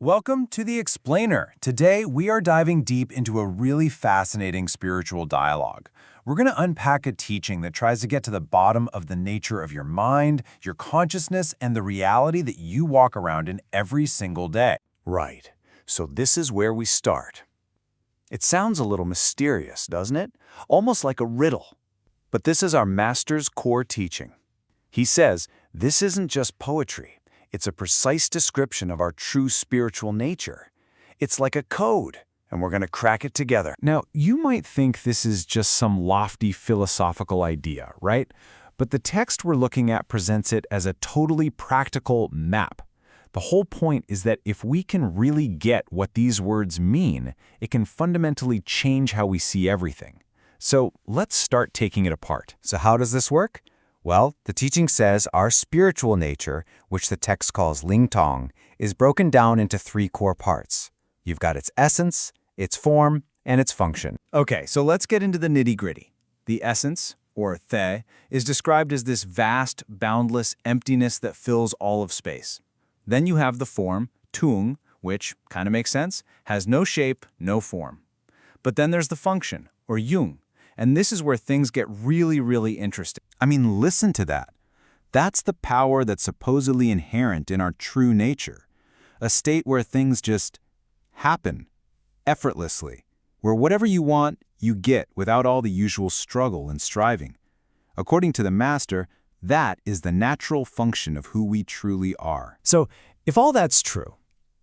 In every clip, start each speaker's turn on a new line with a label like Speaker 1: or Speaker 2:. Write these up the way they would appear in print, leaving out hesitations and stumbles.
Speaker 1: Welcome to The Explainer. Today, we are diving deep into a really fascinating spiritual dialogue. We're going to unpack a teaching that tries to get to the bottom of the nature of your mind, your consciousness, and the reality that you walk around in every single day.
Speaker 2: Right. So this is where we start. It sounds a little mysterious, doesn't it? Almost like a riddle. But this is our master's core teaching. He says, this isn't just poetry. It's a precise description of our true spiritual nature. It's like a code, and we're going to crack it together.
Speaker 1: Now, you might think this is just some lofty philosophical idea, right? But the text we're looking at presents it as a totally practical map. The whole point is that if we can really get what these words mean, it can fundamentally change how we see everything. So let's start taking it apart.
Speaker 3: So how does this work? Well, the teaching says our spiritual nature, which the text calls Lingtong, is broken down into three core parts. You've got its essence, its form, and its function.
Speaker 1: Okay, so let's get into the nitty-gritty. The essence, or the, is described as this vast, boundless emptiness that fills all of space. Then you have the form, Tướng, which, kind of makes sense, has no shape, no form. But then there's the function, or Dụng, and this is where things get really interesting.
Speaker 3: I mean, listen to that. That's the power that's supposedly inherent in our true nature. A state where things just happen, effortlessly, where whatever you want, you get without all the usual struggle and striving. According to the master, that is the natural function of who we truly are.
Speaker 4: So, if all that's true,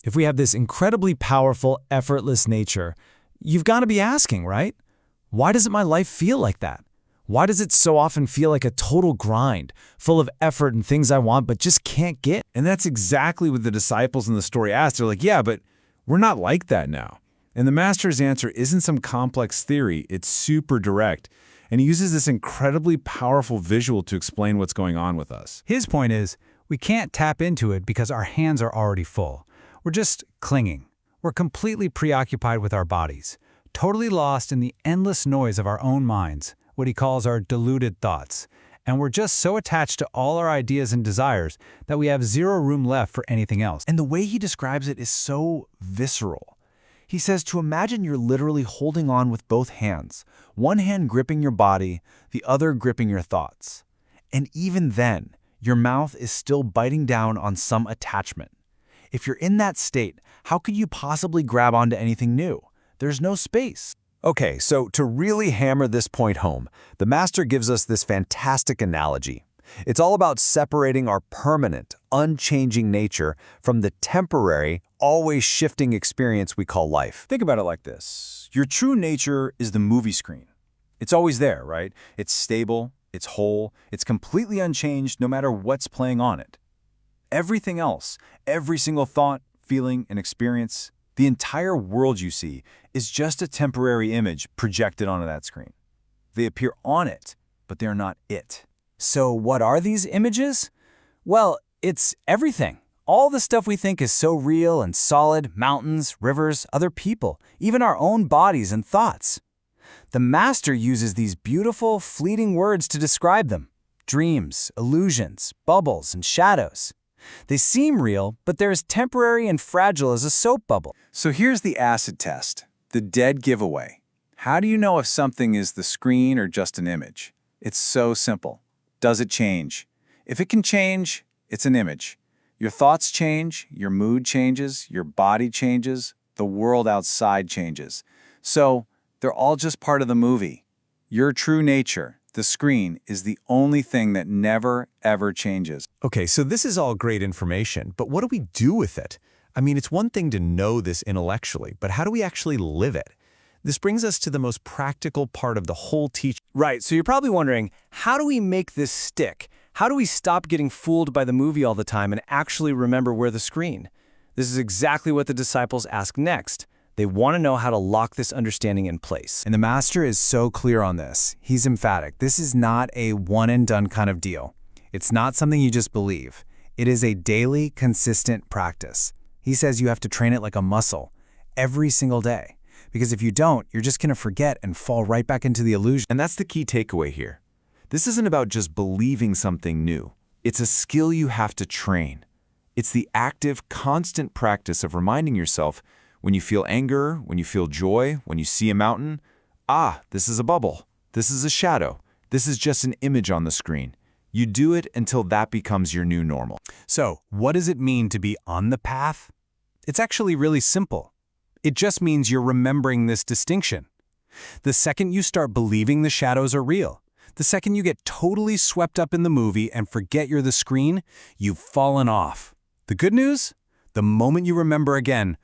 Speaker 4: if we have this incredibly powerful, effortless nature, you've got to be asking, right? Why doesn't my life feel like that? Why does it so often feel like a total grind, full of effort and things I want but just can't get?
Speaker 1: And that's exactly what the disciples in the story asked. They're like, yeah, but we're not like that now. And the master's answer isn't some complex theory. It's super direct. And he uses this incredibly powerful visual to explain what's going on with us.
Speaker 5: His point is, we can't tap into it because our hands are already full. We're just clinging. We're completely preoccupied with our bodies, totally lost in the endless noise of our own minds, what he calls our deluded thoughts. And we're just so attached to all our ideas and desires that we have zero room left for anything else.
Speaker 1: And the way he describes it is so visceral. He says to imagine you're literally holding on with both hands, one hand gripping your body, the other gripping your thoughts. And even then, your mouth is still biting down on some attachment. If you're in that state, how could you possibly grab onto anything new? There's no space.
Speaker 3: Okay, so to really hammer this point home, the master gives us this fantastic analogy. It's all about separating our permanent, unchanging nature from the temporary, always shifting experience we call life.
Speaker 1: Think about it like this. Your true nature is the movie screen. It's always there, right? It's stable, it's whole, it's completely unchanged no matter what's playing on it. Everything else, every single thought, feeling, and experience, the entire world you see is just a temporary image projected onto that screen. They appear on it, but they're not it.
Speaker 4: So what are these images? Well, it's everything. All the stuff we think is so real and solid, mountains, rivers, other people, even our own bodies and thoughts. The master uses these beautiful, fleeting words to describe them. Dreams, illusions, bubbles, and shadows. They seem real, but they're as temporary and fragile as a soap bubble.
Speaker 1: So here's the acid test, the dead giveaway. How do you know if something is the screen or just an image? It's so simple. Does it change? If it can change, it's an image. Your thoughts change, your mood changes, your body changes, the world outside changes. So they're all just part of the movie. Your true nature, the screen, is the only thing that never, ever changes.
Speaker 6: Okay, so this is all great information, but what do we do with it? I mean, it's one thing to know this intellectually, but how do we actually live it? This brings us to the most practical part of the whole teaching.
Speaker 4: Right, so you're probably wondering, how do we make this stick? How do we stop getting fooled by the movie all the time and actually remember we're the screen? This is exactly what the disciples ask next. They want to know how to lock this understanding in place.
Speaker 3: And the master is so clear on this. He's emphatic. This is not a one-and-done kind of deal. It's not something you just believe. It is a daily, consistent practice. He says you have to train it like a muscle every single day. Because if you don't, you're just going to forget and fall right back into the illusion.
Speaker 6: And that's the key takeaway here. This isn't about just believing something new. It's a skill you have to train.
Speaker 2: It's the active, constant practice of reminding yourself when you feel anger, when you feel joy, when you see a mountain, this is a bubble, this is a shadow, this is just an image on the screen. You do it until that becomes your new normal.
Speaker 4: So, what does it mean to be on the path? It's actually really simple. It just means you're remembering this distinction. The second you start believing the shadows are real, the second you get totally swept up in the movie and forget you're the screen, you've fallen off. The good news? The moment you remember again,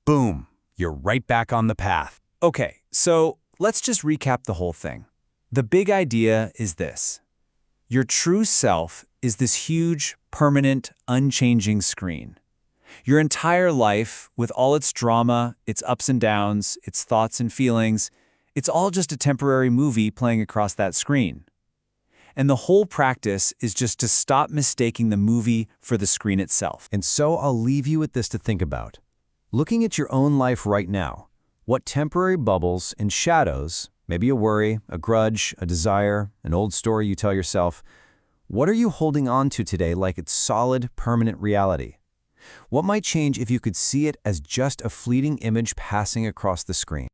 Speaker 4: boom, you're right back on the path. Okay, so let's just recap the whole thing. The big idea is this. Your true self is this huge, permanent, unchanging screen. Your entire life, with all its drama, its ups and downs, its thoughts and feelings, it's all just a temporary movie playing across that screen. And the whole practice is just to stop mistaking the movie for the screen itself.
Speaker 3: And so I'll leave you with this to think about. Looking at your own life right now, what temporary bubbles and shadows, maybe a worry, a grudge, a desire, an old story you tell yourself, what are you holding on to today like it's solid, permanent reality? What might change if you could see it as just a fleeting image passing across the screen?